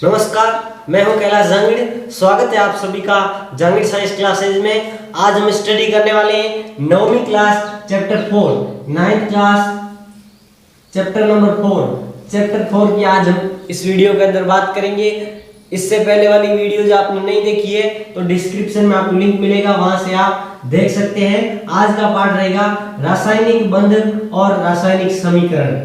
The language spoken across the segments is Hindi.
नमस्कार, मैं हूं कैलाश जांगड़। स्वागत है आप सभी का जांगड़ साइंस क्लासेज में। आज हम स्टडी करने वाले हैं 9वीं class chapter 4, 9th class chapter number 4। Chapter 4 की आज हम इस वीडियो के अंदर बात करेंगे। इससे पहले वाली वीडियो जो आपने नहीं देखी है तो डिस्क्रिप्शन में आपको लिंक मिलेगा, वहां से आप देख सकते हैं। आज का पार्ट रहेगा रासायनिक बंध और रासायनिक समीकरण।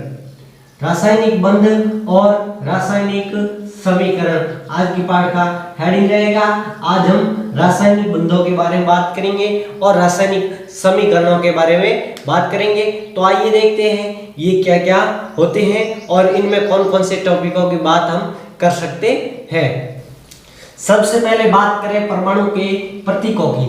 रासायनिक बंध और रासायनिक समीकरण आज की पाठ का हेडिंग रहेगा। आज हम रासायनिक बंधों के बारे में बात करेंगे और रासायनिक समीकरणों के बारे में बात करेंगे। तो आइए देखते हैं ये क्या क्या होते हैं और इनमें कौन कौन से टॉपिकों की बात हम कर सकते हैं। सबसे पहले बात करें परमाणु के प्रतीकों की।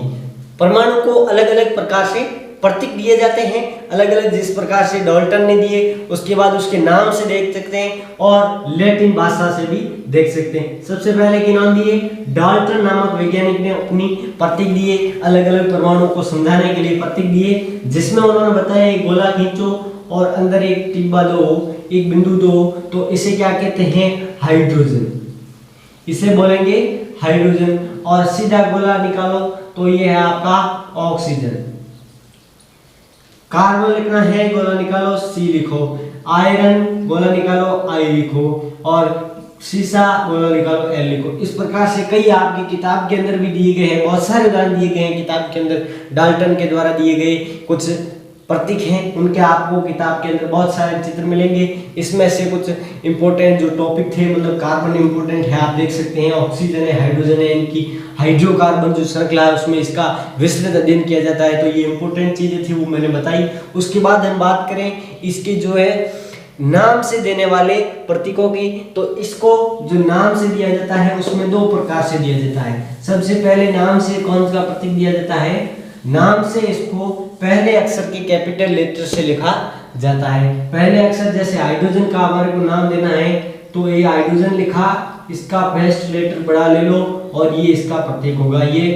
परमाणु को अलग अलग प्रकार से प्रतीक दिए जाते हैं, अलग अलग जिस प्रकार से डाल्टन ने दिए, उसके बाद उसके नाम से देख सकते हैं और लैटिन भाषा से भी देख सकते हैं। सबसे पहले के नाम दिए, डाल्टन नामक वैज्ञानिक ने अपनी प्रतीक दिए, अलग अलग परमाणु को समझाने के लिए प्रतीक दिए, जिसमें उन्होंने बताया एक गोला खींचो और अंदर एक टिब्बा दो, एक बिंदु दो, तो इसे क्या कहते हैं, हाइड्रोजन। इसे बोलेंगे हाइड्रोजन। और सीधा गोला निकालो तो ये है आपका ऑक्सीजन। कार्बन लिखना है, गोला निकालो सी लिखो। आयरन गोला निकालो आई लिखो। और सीसा गोला निकालो एल लिखो। इस प्रकार से कई आपकी किताब के अंदर भी दिए गए हैं, बहुत सारे उदाहरण दिए गए हैं किताब के अंदर। डाल्टन के द्वारा दिए गए कुछ प्रतीक हैं, उनके आपको किताब के अंदर बहुत सारे चित्र मिलेंगे। इसमें से कुछ इंपॉर्टेंट जो टॉपिक थे, मतलब कार्बन इंपॉर्टेंट है, आप देख सकते हैं। ऑक्सीजन है, हाइड्रोजन है, इनकी हाइड्रोकार्बन जो श्रृंखला है उसमें इसका विस्तृत अध्ययन किया जाता है। तो ये इंपॉर्टेंट चीजें थी, वो मैंने बताई। उसके बाद हम बात करें इसके जो है नाम से देने वाले प्रतीकों की, तो इसको जो नाम से दिया जाता है उसमें दो प्रकार से दिया जाता है। सबसे पहले नाम से कौन सा प्रतीक दिया जाता है, नाम से इसको पहले अक्षर के कैपिटल लेटर से लिखा जाता है। पहले अक्षर जैसे हाइड्रोजन का हमारे को नाम देना है तो ये हाइड्रोजन लिखा, इसका फर्स्ट लेटर बड़ा ले लो और ये इसका प्रतीक होगा। ये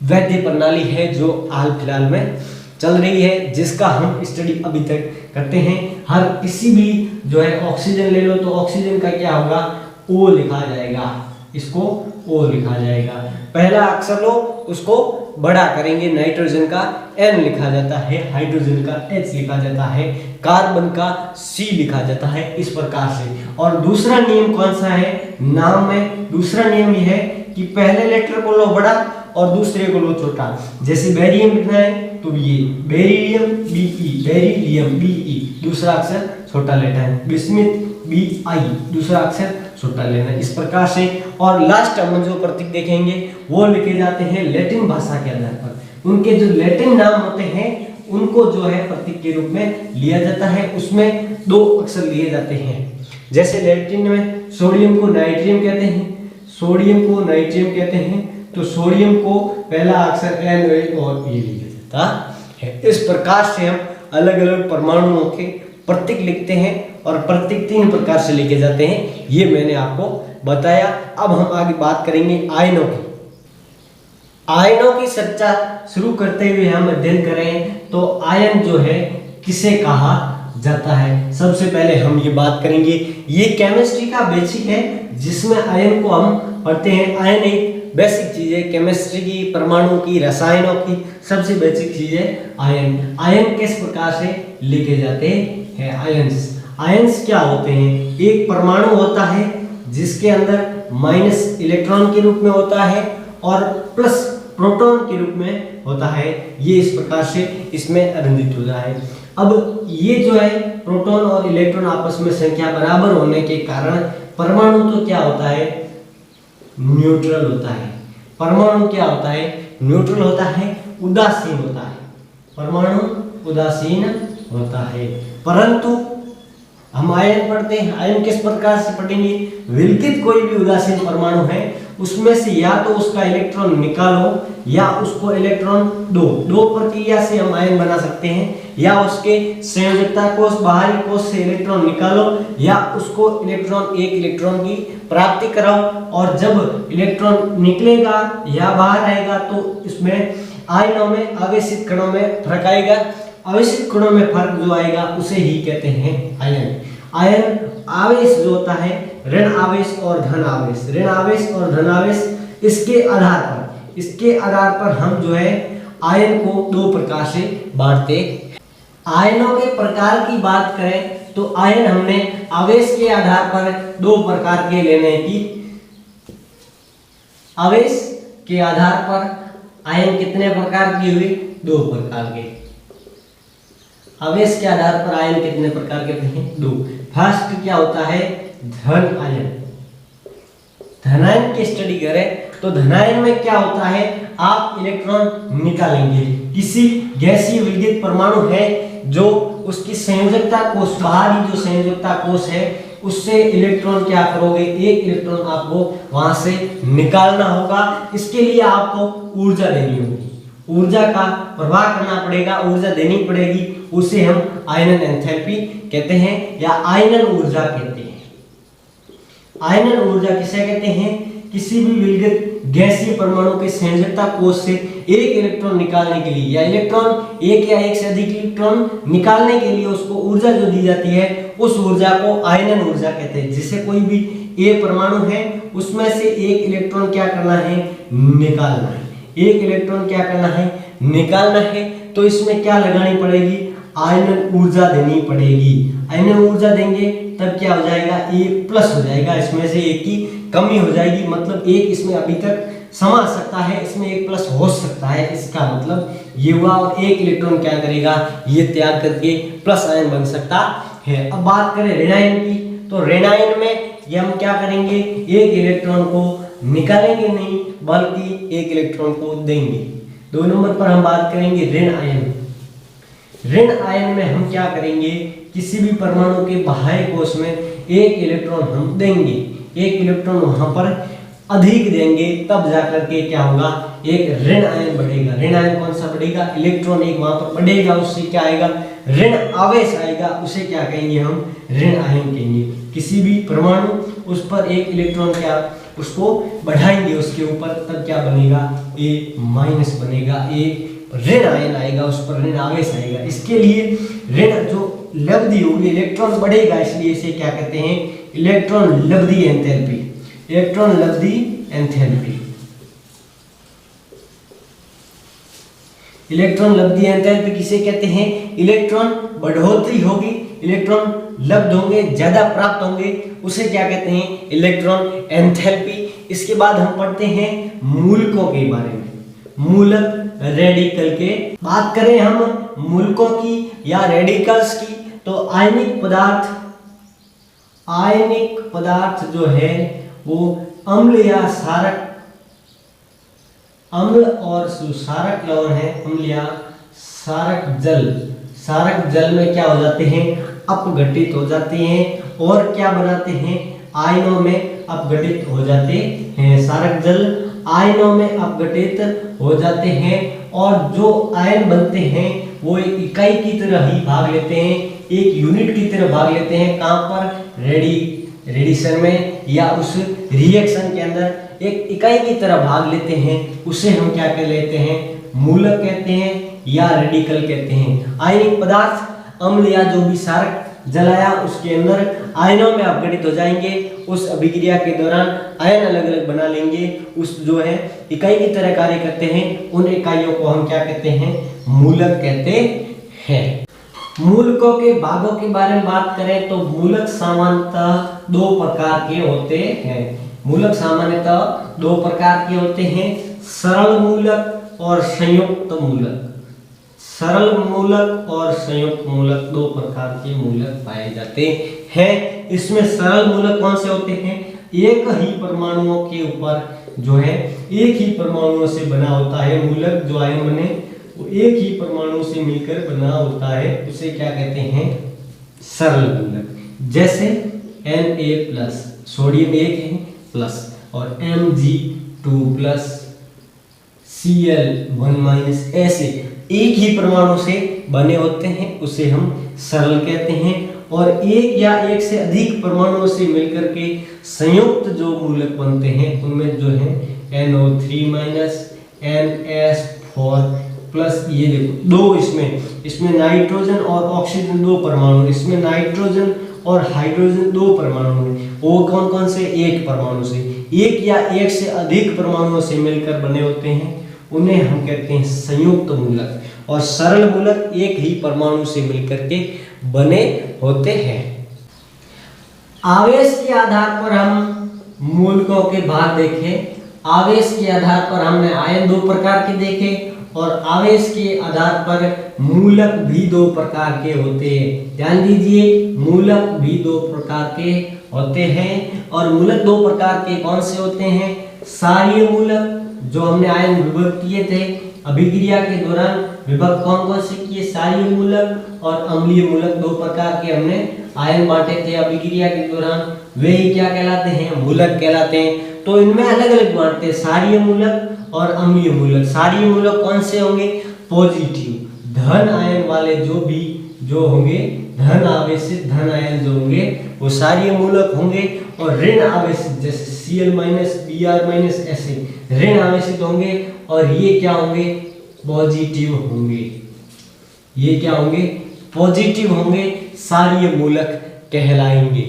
वैद्य प्रणाली है जो हाल फिलहाल में चल रही है, जिसका हम स्टडी अभी तक करते हैं। हर किसी भी जो है ऑक्सीजन ले लो तो ऑक्सीजन का क्या होगा, ओ लिखा जाएगा, इसको ओ लिखा जाएगा। पहला अक्षर लो उसको बड़ा करेंगे, नाइट्रोजन का एन लिखा जाता है, हाइड्रोजन का एच लिखा जाता है, कार्बन का सी लिखा जाता है, इस प्रकार से। और दूसरा नियम कौन सा है नाम में, दूसरा नियम यह है कि पहले लेटर को लो बड़ा और दूसरे को लो छोटा। जैसे बेरियम लिखना है तो ये बेरिलियम बीई, बेरिलियम बीई, दूसरा अक्षर छोटा लेना है। बिस्मिथ बीआई, दूसरा अक्षर छोटा लेना है, इस प्रकार से। और लास्ट हम जो प्रतीक देखेंगे वो लिखे जाते हैं लैटिन भाषा के आधार पर। उनके जो लैटिन नाम होते हैं उनको जो है प्रतीक के रूप में लिया जाता है, उसमें दो अक्षर लिए जाते हैं। जैसे लैटिन में सोडियम को नाइट्रियम कहते हैं, सोडियम को नाइट्रियम कहते हैं, तो सोडियम को पहला अक्षर एन और ए लिया जाता है। इस प्रकार से हम अलग अलग परमाणुओं के प्रतीक लिखते हैं और प्रतीक 3 प्रकार से लिखे जाते हैं, ये मैंने आपको बताया। अब हम आगे बात करेंगे आयनों की। आयनों की चर्चा शुरू करते हुए हम अध्ययन करें तो आयन जो है किसे कहा जाता है। सबसे पहले हम ये बात करेंगे, ये केमिस्ट्री का बेसिक है जिसमें आयन को हम पढ़ते हैं। आयन एक बेसिक चीज है केमिस्ट्री की, परमाणु की, रसायनों की सबसे बेसिक चीज है आयन। आयन किस प्रकार से लिखे जाते हैं, आयंस। आयंस क्या होते हैं, एक परमाणु होता है जिसके अंदर माइनस इलेक्ट्रॉन के रूप में होता है और प्लस प्रोटॉन के रूप में होता है। ये इस प्रकार से इसमें अरंजित होता है। अब ये जो है प्रोटॉन और इलेक्ट्रॉन आपस में संख्या बराबर होने के कारण परमाणु तो क्या होता है, न्यूट्रल होता है। परमाणु क्या होता है, न्यूट्रल होता है, उदासीन होता है। परमाणु उदासीन होता है। परंतु हम आयन पढ़ते हैं, आयन किस प्रकार से पढ़ेंगे, विलकित कोई भी उदासीन परमाणु है उसमें से या तो उसका इलेक्ट्रॉन निकालो या उसको इलेक्ट्रॉन दो प्रक्रिया से हम आयन बना सकते हैं। या उसके संयोजकता कोष, बाहरी कोष से इलेक्ट्रॉन निकालो या उसको एक इलेक्ट्रॉन की प्राप्ति कराओ, और जब इलेक्ट्रॉन निकलेगा या बाहर आएगा तो इसमें आयनों में आवेशित कणों में फर्क आएगा। आवेशित कणों में फर्क जो आएगा उसे ही कहते हैं आयन। आयन आवेश जो होता है ऋण आवेश और धन आवेश, ऋण आवेश और धन आवेश। इसके आधार पर हम जो है आयन को दो प्रकार से बांटते। आयनों के प्रकार की बात करें तो आयन हमने आवेश के आधार पर दो प्रकार के लेने की। आवेश के आधार पर आयन कितने प्रकार के हुए? दो प्रकार के। आवेश के आधार पर आयन कितने प्रकार के हैं? दो। फर्स्ट क्या होता है? धन आयन। धनायन की स्टडी करें तो धनायन में क्या होता है? आप इलेक्ट्रॉन निकालेंगे। किसी गैसीय विद्युत परमाणु है जो उसकी संयोजकता कोष, बाहरी जो संयोजकता कोष है, उससे इलेक्ट्रॉन क्या करोगे? एक इलेक्ट्रॉन आपको वहां से निकालना होगा। इसके लिए आपको ऊर्जा देनी होगी, ऊर्जा का प्रवाह करना पड़ेगा, ऊर्जा देनी पड़ेगी। उसे हम आयनन एंथैल्पी कहते हैं या आयनन ऊर्जा कहते हैं। आयनन ऊर्जा किसे कहते हैं? किसी भी विलगित गैसीय परमाणु के संयोजकता कोष से एक इलेक्ट्रॉन निकालने के लिए या इलेक्ट्रॉन एक या एक से अधिक इलेक्ट्रॉन निकालने के लिए उसको ऊर्जा जो दी जाती है, उस ऊर्जा को आयनन ऊर्जा कहते हैं। जैसे कोई भी ए परमाणु है, उसमें से एक इलेक्ट्रॉन क्या करना है? निकालना है। एक इलेक्ट्रॉन क्या करना है? निकालना है। तो इसमें क्या लगानी पड़ेगी? आयनन ऊर्जा देनी पड़ेगी। आयनन ऊर्जा देंगे तब क्या हो जाएगा? एक प्लस हो जाएगा, इसमें से एक की कमी हो जाएगी। मतलब एक इसमें अभी तक समा सकता है, इसमें एक प्लस हो सकता है। इसका मतलब ये हुआ। और एक इलेक्ट्रॉन क्या करेगा? ये त्याग करके प्लस आयन बन सकता है। अब बात करें ऋण आयन की, तो ऋण आयन में ये हम क्या करेंगे? एक इलेक्ट्रॉन को निकालेंगे नहीं, बल्कि एक इलेक्ट्रॉन को देंगे। 2 नंबर पर हम बात करेंगे ऋण आयन। ऋण आयन में हम क्या करेंगे? किसी भी परमाणु के बाह्य कोश में एक इलेक्ट्रॉन हम देंगे, एक इलेक्ट्रॉन वहां पर अधिक देंगे, तब जाकर के क्या होगा? एक ऋण आयन बढ़ेगा। ऋण आयन कौन सा बढ़ेगा? इलेक्ट्रॉन एक वहां पर बढ़ेगा, उससे क्या आएगा? ऋण आवेश आएगा। उसे क्या कहेंगे हम? ऋण आयन कहेंगे। किसी भी परमाणु उस पर एक इलेक्ट्रॉन क्या उसको बढ़ाएंगे उसके ऊपर, तब क्या बनेगा? ए माइनस बनेगा, एक ऋण आयन आएगा, उस पर ऋण आवेश आएगा। इसके लिए ऋण जो लब्धि होगी, इलेक्ट्रॉन बढ़ेगा, इसलिए इसे क्या कहते हैं? इलेक्ट्रॉन लब्धि एंथैल्पी। इलेक्ट्रॉन लब्धि एंथैल्पी। इलेक्ट्रॉन लब्धि एंथैल्पी किसे कहते हैं? इलेक्ट्रॉन बढ़ोतरी होगी, इलेक्ट्रॉन लब्ध होंगे, ज्यादा प्राप्त होंगे, उसे क्या कहते हैं? Electron enthalpy. इसके बाद हम पढ़ते हैं मूलकों के बारे में। मूलक, रेडिकल के बात करें हम मूलकों की या रेडिकल्स की, तो आयनिक पदार्थ जो है वो अम्ल या क्षारक, अम्ल और क्षारक लवण है, अम्ल या क्षारक जल। क्षारक जल में क्या हो जाते हैं? अपघटित हो जाते हैं और क्या बनाते हैं? आयनों में अपघटित हो जाते हैं। क्षारक जल आयनों में अपघटित हो जाते हैं और जो आयन बनते हैं वो एक इकाई की तरह ही भाग लेते हैं, एक यूनिट की तरह भाग लेते हैं। कहां पर? रेडिएशन में या उस रिएक्शन के अंदर एक इकाई की तरह भाग लेते हैं। उसे हम क्या कह लेते हैं? मूलक कहते हैं या रेडिकल कहते हैं। आयनिक पदार्थ अम्ल या जो भी क्षारक जलाया उसके अंदर आयनों में अपघटित हो जाएंगे। उस अभिक्रिया के दौरान आयन अलग अलग बना लेंगे, उस जो है इकाई की तरह कार्य करते हैं। उन इकाइयों को हम क्या कहते हैं? मूलक कहते हैं। मूलकों के भागों के बारे में बात करें तो मूलक सामान्यतः 2 प्रकार के होते हैं। मूलक सामान्यतः 2 प्रकार के होते हैं, सरल मूलक और संयुक्त मूलक। सरल मूलक और संयुक्त मूलक 2 प्रकार के मूलक पाए जाते हैं। इसमें सरल मूलक कौन से होते हैं? एक ही परमाणुओं के ऊपर जो है एक ही परमाणुओं से बना होता है मूलक। जो आयन बने वो एक ही परमाणु से मिलकर बना होता है, उसे क्या कहते हैं? सरल मूलक। जैसे Na+, सोडियम 1 है प्लस, और Mg2+, Cl1-, ऐसे एक ही परमाणु से बने होते हैं, उसे हम सरल कहते हैं। और एक या एक से अधिक परमाणुओं से मिलकर के संयुक्त जो मूलक बनते हैं, उनमें जो है NO3-, NS4+, ये देखो 2 इसमें नाइट्रोजन और ऑक्सीजन 2 परमाणु, इसमें नाइट्रोजन और हाइड्रोजन 2 परमाणु हैं। वो कौन कौन से? एक परमाणु से, एक या एक से अधिक परमाणुओं से मिलकर बने होते हैं, उन्हें हम कहते हैं संयुक्त मूलक। और सरल मूलक एक ही परमाणु से मिलकर के बने होते हैं। आवेश के आधार पर हम मूलकों के भाग देखें। आवेश के आधार पर हमने आयन 2 प्रकार के देखे और आवेश के आधार पर मूलक भी 2 प्रकार के होते हैं। ध्यान दीजिए, मूलक भी 2 प्रकार के होते हैं। और मूलक 2 प्रकार के कौन से होते हैं? क्षारीय मूलक, जो हमने आयन विभक्त किए थे अभिक्रिया के दौरान, विभक्त कौन कौन से किए? क्षारीय मूलक। और अम्लीय मूलक 2 प्रकार के हमने आयन बांटे थे अभिक्रिया के दौरान, वे ही क्या कहलाते हैं? मूलक कहलाते हैं। तो इनमें अलग अलग बांटते हैं, क्षारीय मूलक और अम्लीय मूलक। क्षारीय मूलक कौन से होंगे? पॉजिटिव धन आयन वाले जो होंगे, धन आवेशित धन आयन जो होंगे वो क्षारीय मूलक होंगे। और ऋण आवेशित जैसे Cl- Br- ऐसे ऋण आवेशित होंगे और ये क्या होंगे? पॉजिटिव होंगे। ये क्या होंगे? पॉजिटिव होंगे, क्षारीय मूलक कहलाएंगे।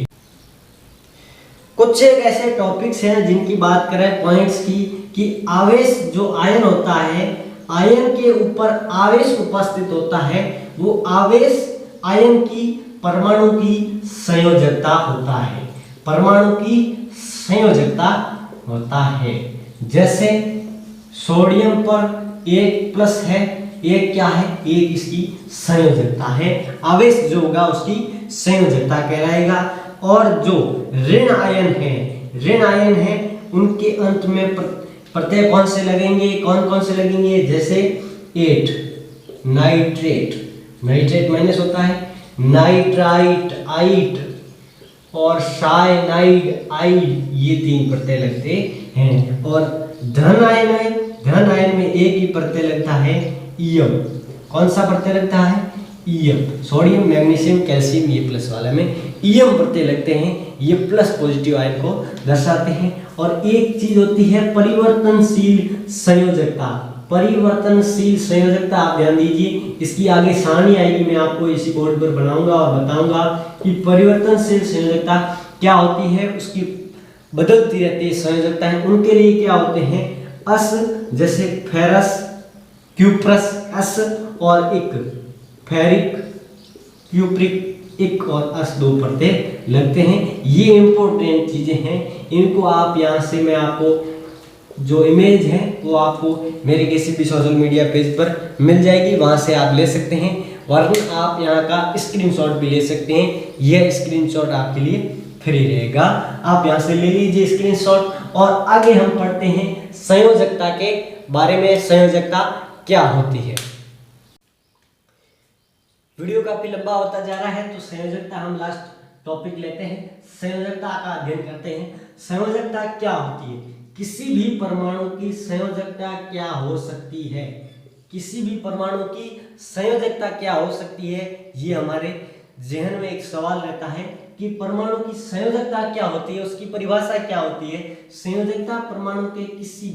कुछ एक ऐसे टॉपिक्स हैं जिनकी बात करें पॉइंट्स की, कि आवेश जो आयन होता है, आयन के ऊपर आवेश उपस्थित होता है, वो आवेश आयन की परमाणु की संयोजकता होता है। परमाणु की संयोजकता होता है। जैसे सोडियम पर 1+ है, एक क्या है? एक इसकी संयोजकता है। आवेश जो होगा उसकी संयोजकता कहलाएगा। और जो ऋण आयन है उनके अंत में प्रत्यय कौन से लगेंगे? कौन से लगेंगे? जैसे 8 नाइट्रेट माइनस होता है, नाइट्राइट आइट और साइनाइड आइड, ये 3 प्रत्यय लगते हैं। और धन आयन में एक ही प्रत्यय लगता है, ईयम। कौन सा प्रत्यय लगता है? ईयम। सोडियम मैग्नीशियम कैल्शियम ये प्लस वाला में ईयम प्रत्यय लगते हैं, ये प्लस पॉजिटिव आयन को दर्शाते हैं। और एक चीज होती है परिवर्तनशील संयोजकता। परिवर्तनशील संयोजकता आप ध्यान दीजिए, इसकी आगे सारणी आएगी, मैं आपको इसी बोर्ड पर बनाऊंगा और बताऊंगा कि परिवर्तनशील संयोजकता क्या होती है। उसकी बदलती रहती है संयोजकताएं। उनके लिए क्या होते हैं? अस, जैसे फेरस, क्यूप्रस अस और इक, फेरिक, क्यूप्रिक, इक और अस 2 प्रत्यय लगते हैं। ये इंपॉर्टेंट चीजें हैं, इनको आप यहाँ से मैं आपको जो इमेज है वो आपको मेरे किसी भी सोशल मीडिया पेज पर मिल जाएगी, वहां से आप ले सकते हैं। वरना आप यहाँ का स्क्रीनशॉट भी ले सकते हैं, यह स्क्रीनशॉट आपके लिए फ्री रहेगा, आप यहाँ से ले लीजिए स्क्रीनशॉट। और आगे हम पढ़ते हैं संयोजकता के बारे में। संयोजकता क्या होती है? वीडियो काफी लंबा होता जा रहा है, तो संयोजकता हम लास्ट टॉपिक लेते हैं, संयोजकता का अध्ययन करते हैं। संयोजकता क्या होती है? किसी भी परमाणु की संयोजकता क्या हो सकती है? किसी भी परमाणु की संयोजकता क्या हो सकती है? ये हमारे जहन में एक सवाल रहता है कि परमाणु की संयोजकता क्या होती है, उसकी परिभाषा क्या होती है। संयोजकता परमाणु के किसी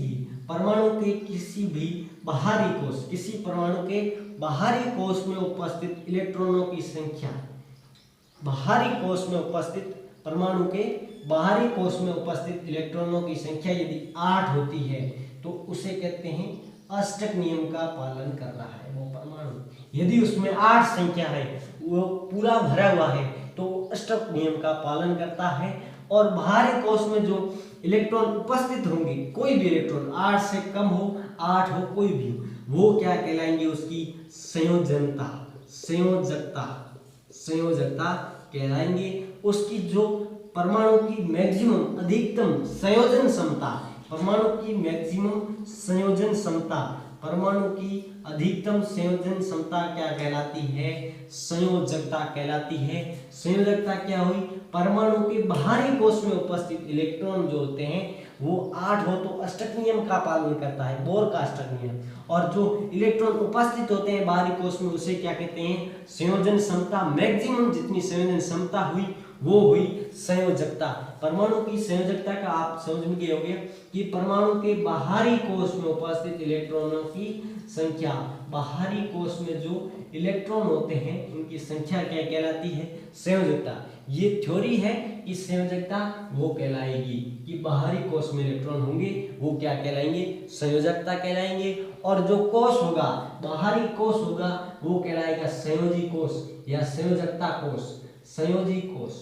भी बाहरी कोष, किसी परमाणु के बाहरी कोष में उपस्थित इलेक्ट्रॉनों की संख्या, बाहरी कोष में उपस्थित परमाणु के बाहरी कोष में उपस्थित इलेक्ट्रॉनों की संख्या यदि 8 होती है तो उसे कहते हैं अष्टक नियम का पालन कर रहा है वो परमाणु। यदि उसमें 8 संख्या है, वो पूरा भरा हुआ है, तो अष्टक नियम का पालन करता है। और बाहरी कोष में जो इलेक्ट्रॉन उपस्थित होंगे, कोई भी इलेक्ट्रॉन 8 से कम हो, 8 हो, कोई भी हो, वो क्या कहलाएंगे? उसकी संयोजकता कहलाएंगे। उसकी जो परमाणु की मैक्सिमम अधिकतम संयोजन क्षमता, परमाणु की अधिकतम संयोजन क्षमता क्या कहलाती है? संयोजकता कहलाती है। संयोजकता क्या हुई? परमाणु के बाहरी कोष में उपस्थित इलेक्ट्रॉन जो होते हैं वो 8 हो तो अष्टक नियम का पालन करता है, बोर का अष्टक नियम। और जो इलेक्ट्रॉन उपस्थित होते हैं बाहरी कोष में, उसे क्या कहते हैं? संयोजन क्षमता। मैक्सिमम जितनी संयोजन क्षमता हुई वो हुई संयोजकता। परमाणु की संयोजकता का आप समझ में गए होंगे कि परमाणु के बाहरी कोश में उपस्थित इलेक्ट्रॉनों की संख्या, बाहरी कोश में जो इलेक्ट्रॉन होते हैं उनकी संख्या क्या कहलाती है, संयोजकता। ये थ्योरी है कि संयोजकता वो कहलाएगी कि बाहरी कोश में इलेक्ट्रॉन होंगे वो क्या कहलाएंगे, संयोजकता कहलाएंगे। और जो कोश होगा, बाहरी कोश होगा, वो कहलाएगा संयोजी कोश या संयोजकता कोश, संयोजी कोश,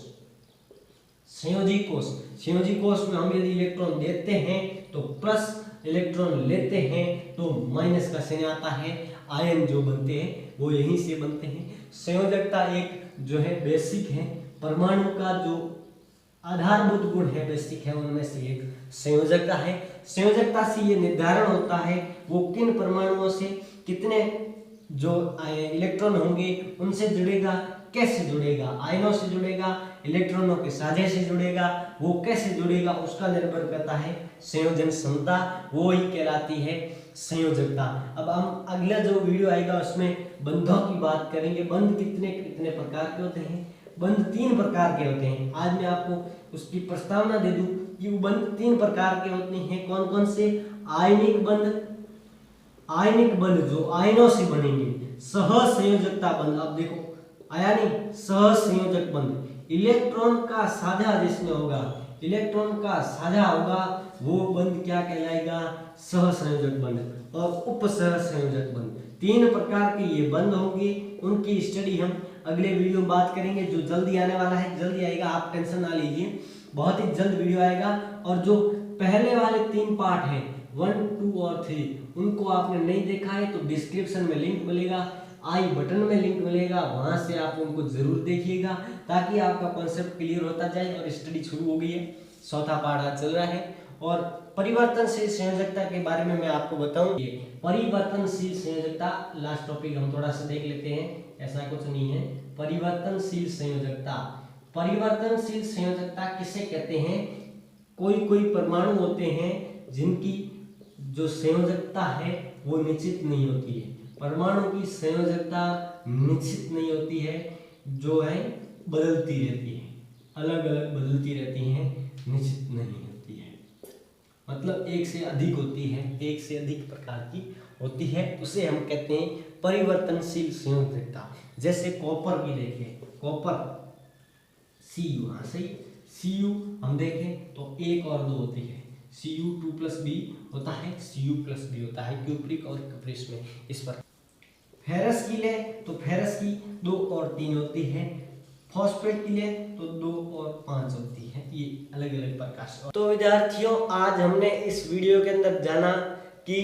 संयोजी कोश। संयोजी कोश में हम यदि इलेक्ट्रॉन देते हैं तो प्लस, इलेक्ट्रॉन लेते हैं तो माइनस का साइन आता है। आयन जो बनते हैं वो यहीं से बनते हैं। संयोजकता एक जो है बेसिक है, परमाणु का जो आधारभूत गुण है, बेसिक है, उनमें से एक संयोजकता है। संयोजकता से ये निर्धारण होता है वो किन परमाणुओं से कितने जो इलेक्ट्रॉन होंगे उनसे जुड़ेगा, कैसे जुड़ेगा, आयनों से जुड़ेगा, इलेक्ट्रॉनों के साझे से जुड़ेगा, वो कैसे जुड़ेगा उसका निर्भर करता है संयोजन क्षमता, वो ही कहलाती है संयोजकता। अब हम अगला जो वीडियो आएगा उसमें बंधों की बात करेंगे। बंध कितने कितने प्रकार के होते हैं। बंध 3 प्रकार के होते हैं। आज मैं आपको उसकी प्रस्तावना दे दूं कि वो बंध 3 प्रकार के होते हैं। कौन कौन से? आयनिक बंध, आयनिक बंध जो आयनों से बनेंगे, सहसंयोजकता बंध। अब देखो आया नहीं, सहसंयोजक बंध, इलेक्ट्रॉन का साझा जिसमें होगा, इलेक्ट्रॉन का साझा होगा वो बंध क्या कहलाएगा, सहसंयोजक बंध। और उपसहसंयोजक बंध, 3 प्रकार के ये बंध होंगे। उनकी स्टडी हम अगले वीडियो में बात करेंगे जो जल्दी आने वाला है, जल्दी आएगा, आप टेंशन ना लीजिए, बहुत ही जल्द वीडियो आएगा। और जो पहले वाले 3 पार्ट हैं 1, 2 और 3, उनको आपने नहीं देखा है तो डिस्क्रिप्शन में लिंक मिलेगा, आई बटन में लिंक मिलेगा, वहां से आप उनको जरूर देखिएगा ताकि आपका कॉन्सेप्ट क्लियर होता जाए। और स्टडी शुरू हो गई है, चौथा पार्ट आज चल रहा है। और परिवर्तनशील संयोजकता के बारे में मैं आपको बताऊं। ये परिवर्तनशील संयोजकता लास्ट टॉपिक हम थोड़ा सा देख लेते हैं, ऐसा कुछ नहीं है। परिवर्तनशील संयोजकता, परिवर्तनशील संयोजकता किसे कहते हैं? कोई परमाणु होते हैं जिनकी जो संयोजकता है वो निश्चित नहीं होती है। परमाणु की संयोजकता निश्चित नहीं होती है, जो है बदलती रहती है, अलग अलग बदलती रहती हैं, निश्चित नहीं होती है। मतलब एक से अधिक होती है, एक से अधिक प्रकार की होती है, उसे हम कहते हैं परिवर्तनशील संयोजकता। जैसे कॉपर की देखें, कॉपर Cu, हाँ सही, Cu हम देखें तो 1 और 2 होती है, Cu2+B होता है, Cu+B होता है क्यूप्रिक और कप्रिस में। इस पर फेरस की ले तो फेरस की 2 और 3 होती है, फॉस्फेट की ले तो 2 और 5 होती है, ये अलग अलग प्रकार। तो विद्यार्थियों आज हमने इस वीडियो के अंदर जाना कि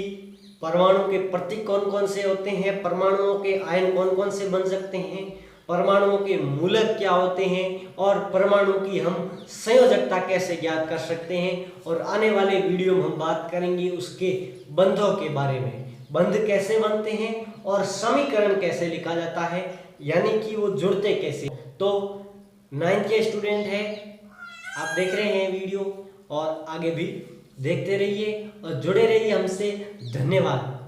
परमाणु के प्रतीक कौन कौन से होते हैं, परमाणुओं के आयन कौन कौन से बन सकते हैं, परमाणुओं के मूलक क्या होते हैं और परमाणु की हम संयोजकता कैसे ज्ञात कर सकते हैं। और आने वाले वीडियो में हम बात करेंगे उसके बंधों के बारे में, बंध कैसे बनते हैं और समीकरण कैसे लिखा जाता है, यानी कि वो जुड़ते कैसे। तो 9th के स्टूडेंट है, आप देख रहे हैं वीडियो और आगे भी देखते रहिए और जुड़े रहिए हमसे। धन्यवाद।